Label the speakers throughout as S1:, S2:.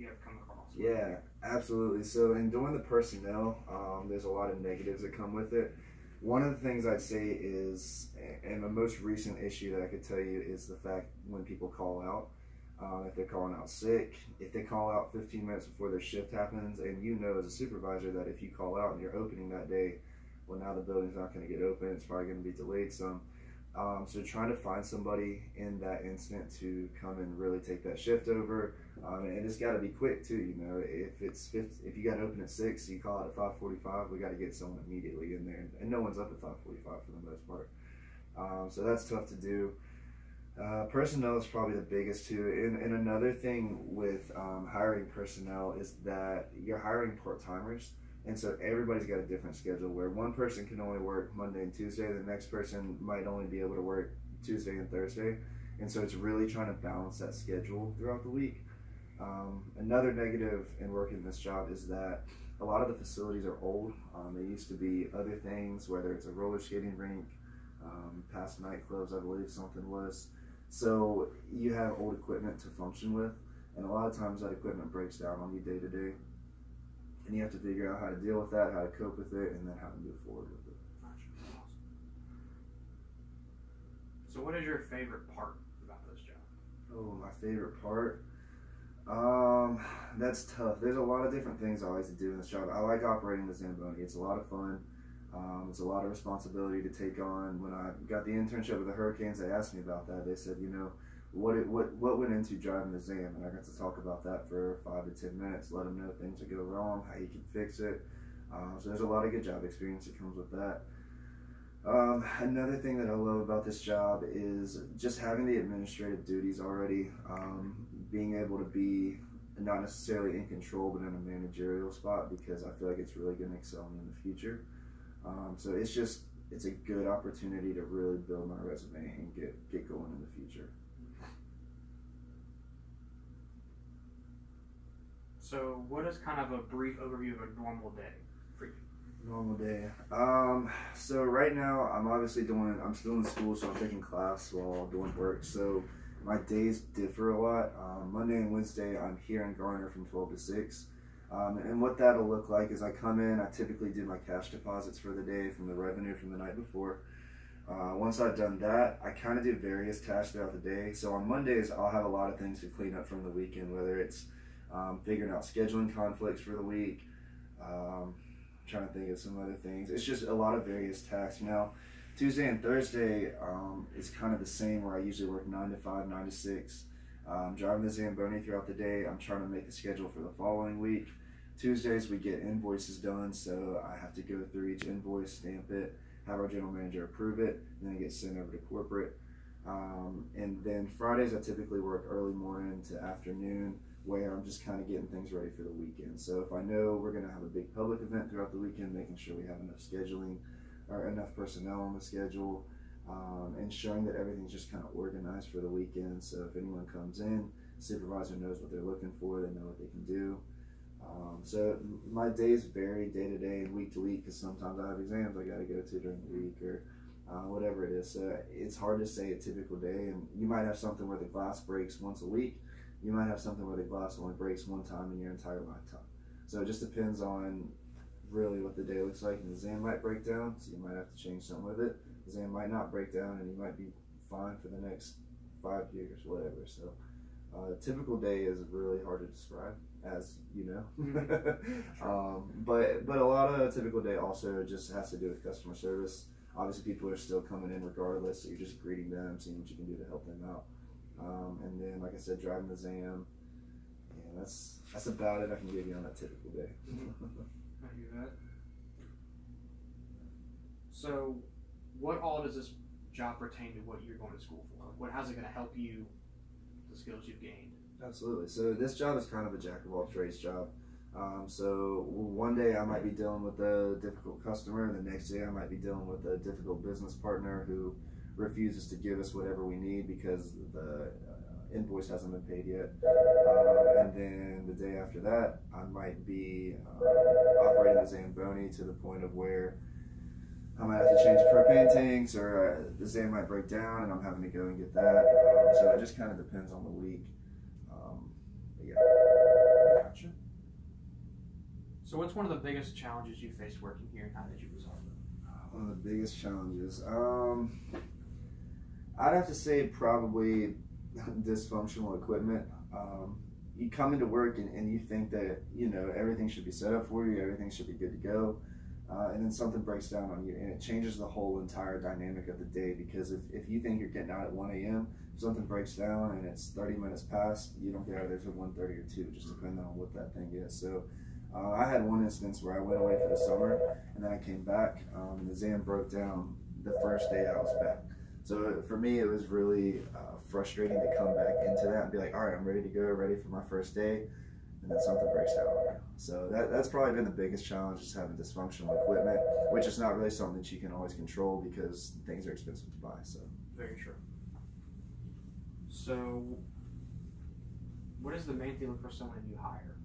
S1: you have come across?
S2: Yeah, absolutely. So in doing the personnel, there's a lot of negatives that come with it. One of the things I'd say is, and the most recent issue that I could tell you is the fact when people call out, if they're calling out sick, if they call out 15 minutes before their shift happens, and you know as a supervisor that if you call out and you're opening that day, well, now the building's not going to get open, it's probably going to be delayed some. So trying to find somebody in that instant to come and really take that shift over, and it's got to be quick too. You know, if you got to open at 6, you call it at 5:45. We got to get someone immediately in there, and no one's up at 5:45 for the most part. So that's tough to do. Personnel is probably the biggest too, and another thing with hiring personnel is that you're hiring part-timers. And so everybody's got a different schedule where one person can only work Monday and Tuesday, the next person might only be able to work Tuesday and Thursday. And so it's really trying to balance that schedule throughout the week. Another negative in working this job is that a lot of the facilities are old. They used to be other things, whether it's a roller skating rink, past nightclubs, I believe something was. So you have old equipment to function with, and a lot of times that equipment breaks down on you day to day. And you have to figure out how to deal with that, how to cope with it, and then how to move forward with it.
S1: Awesome. So what is your favorite part about this job?
S2: Oh, my favorite part? That's tough. There's a lot of different things I like to do in this job. I like operating the Zamboni. It's a lot of fun. It's a lot of responsibility to take on. When I got the internship with the Hurricanes, they asked me about that. They said, you know, what went into driving the Zam, and I got to talk about that for 5 to 10 minutes, let them know things that go wrong, how you can fix it. So there's a lot of good job experience that comes with that. Another thing that I love about this job is just having the administrative duties already, being able to be not necessarily in control but in a managerial spot, because I feel like it's really going to excel me in the future. So it's a good opportunity to really build my resume and get going in the future.
S1: So what is kind of a brief overview of a normal day for you?
S2: Normal day. So right now I'm still in school, so I'm taking class while doing work. So my days differ a lot. Monday and Wednesday I'm here in Garner from 12 to 6. And what that'll look like is I come in, I typically do my cash deposits for the day from the revenue from the night before. Once I've done that, I kind of do various tasks throughout the day. So on Mondays, I'll have a lot of things to clean up from the weekend, whether it's figuring out scheduling conflicts for the week, trying to think of some other things. It's just a lot of various tasks. Now, Tuesday and Thursday is kind of the same, where I usually work 9 to 5, 9 to 6. Driving the Zamboni throughout the day. I'm trying to make the schedule for the following week. Tuesdays we get invoices done, so I have to go through each invoice, stamp it, have our general manager approve it, and then it gets sent over to corporate. And then Fridays I typically work early morning to afternoon, where I'm just kind of getting things ready for the weekend. So if I know we're going to have a big public event throughout the weekend, making sure we have enough scheduling or enough personnel on the schedule, ensuring that everything's just kind of organized for the weekend. So if anyone comes in, the supervisor knows what they're looking for, they know what they can do. So my days vary day to day and week to week, because sometimes I have exams I got to go to during the week, or whatever it is. So it's hard to say a typical day, and you might have something where the glass breaks once a week. You might have something where the glass only breaks one time in your entire lifetime. So it just depends on really what the day looks like. And the Zam might break down, so you might have to change something with it. The Zam might not break down, and you might be fine for the next 5 years, whatever. So typical day is really hard to describe, as you know. But a lot of a typical day also just has to do with customer service. Obviously, people are still coming in regardless, so you're just greeting them, seeing what you can do to help them out. And then, like I said, driving the Zam. Yeah, that's about it I can give you on that typical day.
S1: I hear that. So, what all does this job pertain to what you're going to school for? How's it going to help you, the skills you've gained?
S2: Absolutely. So this job is kind of a jack of all trades job. So one day I might be dealing with a difficult customer, the next day I might be dealing with a difficult business partner who refuses to give us whatever we need because the invoice hasn't been paid yet. And then the day after that, I might be operating the Zamboni to the point of where I might have to change propane tanks, or the Zam might break down and I'm having to go and get that. So it just kind of depends on the week. Yeah.
S1: So what's one of the biggest challenges you faced working here, and how did you resolve it?
S2: One of the biggest challenges, I'd have to say probably dysfunctional equipment. You come into work and you think that, you know, everything should be set up for you, everything should be good to go, and then something breaks down on you, and it changes the whole entire dynamic of the day. Because if you think you're getting out at 1 a.m., if something breaks down and it's 30 minutes past, you don't get out of there till 1:30 or 2, just depending on what that thing is. So I had one instance where I went away for the summer, and then I came back, and the ZAM broke down the first day I was back. So for me, it was really frustrating to come back into that and be like, all right, I'm ready to go, ready for my first day, and then something breaks down on me. So that's probably been the biggest challenge, is having dysfunctional equipment, which is not really something that you can always control because things are expensive to buy. So
S1: very true. So what is the main thing for someone you hire?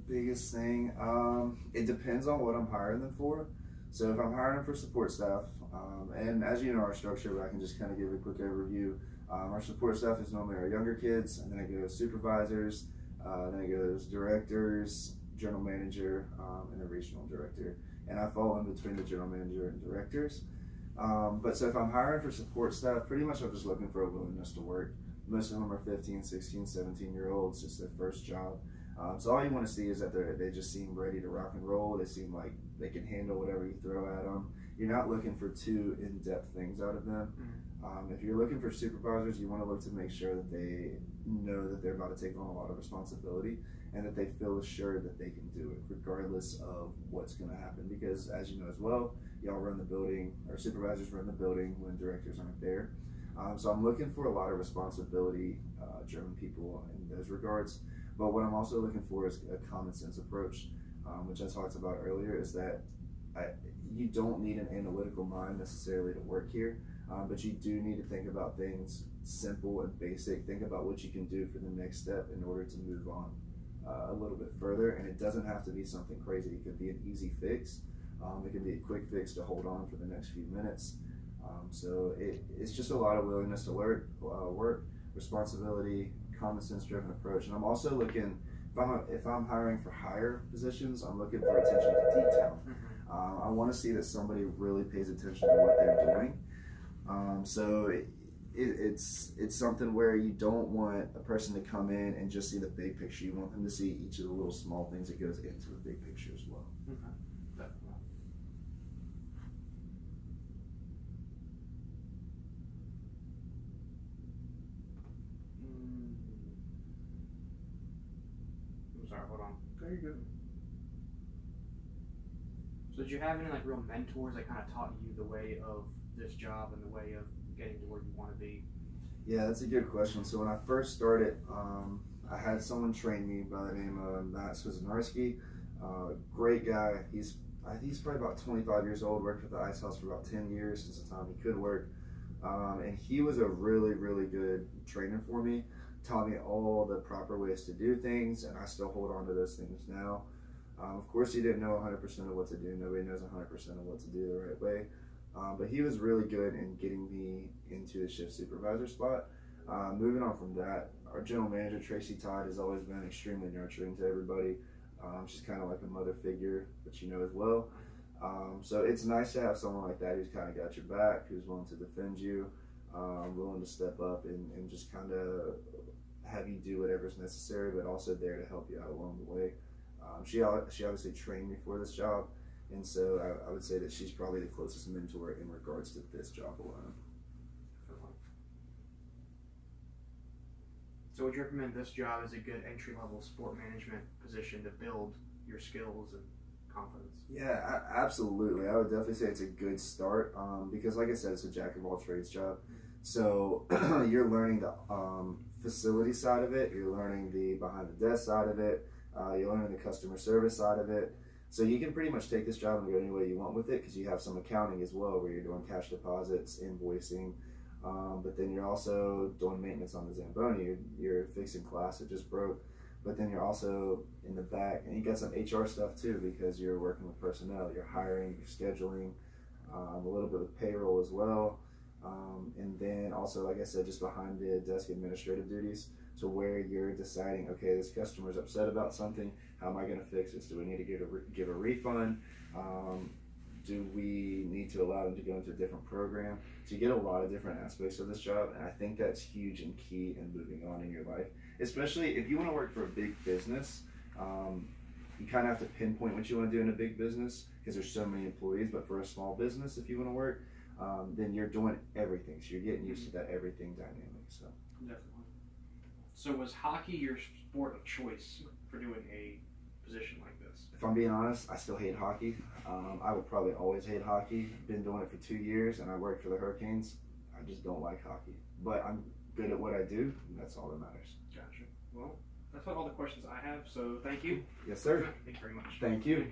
S2: Biggest thing, it depends on what I'm hiring them for. So if I'm hiring them for support staff, and as you know our structure, but I can just kind of give a quick overview. Our support staff is normally our younger kids, and then it goes supervisors, then it goes directors, general manager, and a regional director. And I fall in between the general manager and directors. But so if I'm hiring for support staff, pretty much I'm just looking for a willingness to work. Most of them are 15, 16, 17-year-olds, just their first job. So all you want to see is that they just seem ready to rock and roll. They seem like they can handle whatever you throw at them. You're not looking for too in-depth things out of them. If you're looking for supervisors, you want to look to make sure that they know that they're about to take on a lot of responsibility, and that they feel assured that they can do it regardless of what's going to happen. Because as you know as well, y'all run the building, or supervisors run the building when directors aren't there. So I'm looking for a lot of responsibility driven people in those regards. But what I'm also looking for is a common sense approach, which I talked about earlier, is that you don't need an analytical mind necessarily to work here, but you do need to think about things simple and basic. Think about what you can do for the next step in order to move on a little bit further. And it doesn't have to be something crazy. It could be an easy fix. It can be a quick fix to hold on for the next few minutes. So it's just a lot of willingness to work, responsibility, common sense driven approach. And I'm also looking, if I'm hiring for higher positions, I'm looking for attention to detail. I want to see that somebody really pays attention to what they're doing. So it's something where you don't want a person to come in and just see the big picture. You want them to see each of the little small things that goes into the big picture as well.
S1: Definitely. I'm sorry, hold on.
S2: Very good.
S1: So did you have any like real mentors that kind of taught you the way of this job and the way of getting to where you want to be?
S2: Yeah, that's a good question. So when I first started, I had someone train me by the name of Matt Swizanarski. Great guy. He's probably about 25 years old, worked with the Ice House for about 10 years since the time he could work. And he was a really, really good trainer for me. Taught me all the proper ways to do things, and I still hold on to those things now. Of course, he didn't know 100% of what to do. Nobody knows 100% of what to do the right way. But he was really good in getting me into the shift supervisor spot. Moving on from that, our general manager, Tracy Todd, has always been extremely nurturing to everybody. She's kind of like a mother figure, but you know as well. So it's nice to have someone like that who's kind of got your back, who's willing to defend you, willing to step up and just kind of have you do whatever's necessary, but also there to help you out along the way. She obviously trained me for this job, and so I would say that she's probably the closest mentor in regards to this job alone.
S1: So would you recommend this job as a good entry-level sport management position to build your skills and confidence?
S2: Yeah, absolutely. I would definitely say it's a good start because, like I said, it's a jack-of-all-trades job. So you're learning the facility side of it, you're learning the behind-the-desk side of it, you're learning the customer service side of it. So you can pretty much take this job and go any way you want with it because you have some accounting as well where you're doing cash deposits, invoicing, but then you're also doing maintenance on the Zamboni. You're fixing glass that just broke, but then you're also in the back, and you got some HR stuff too because you're working with personnel. You're hiring, you're scheduling, a little bit of payroll as well, and then also, like I said, just behind the desk administrative duties. to where you're deciding, okay, this customer's upset about something. How am I going to fix this? Do we need to give a refund? Do we need to allow them to go into a different program? So you get a lot of different aspects of this job, and I think that's huge and key in moving on in your life. Especially if you want to work for a big business, you kind of have to pinpoint what you want to do in a big business because there's so many employees. But for a small business, if you want to work, then you're doing everything. So you're getting used to that everything dynamic. So
S1: definitely. So was hockey your sport of choice for doing a position like this?
S2: If I'm being honest, I still hate hockey. I would probably always hate hockey. Been doing it for 2 years, and I work for the Hurricanes. I just don't like hockey, but I'm good at what I do, and that's all that matters.
S1: Gotcha. Well, that's all the questions I have. So thank you.
S2: Yes, sir.
S1: Thank you very much.
S2: Thank you.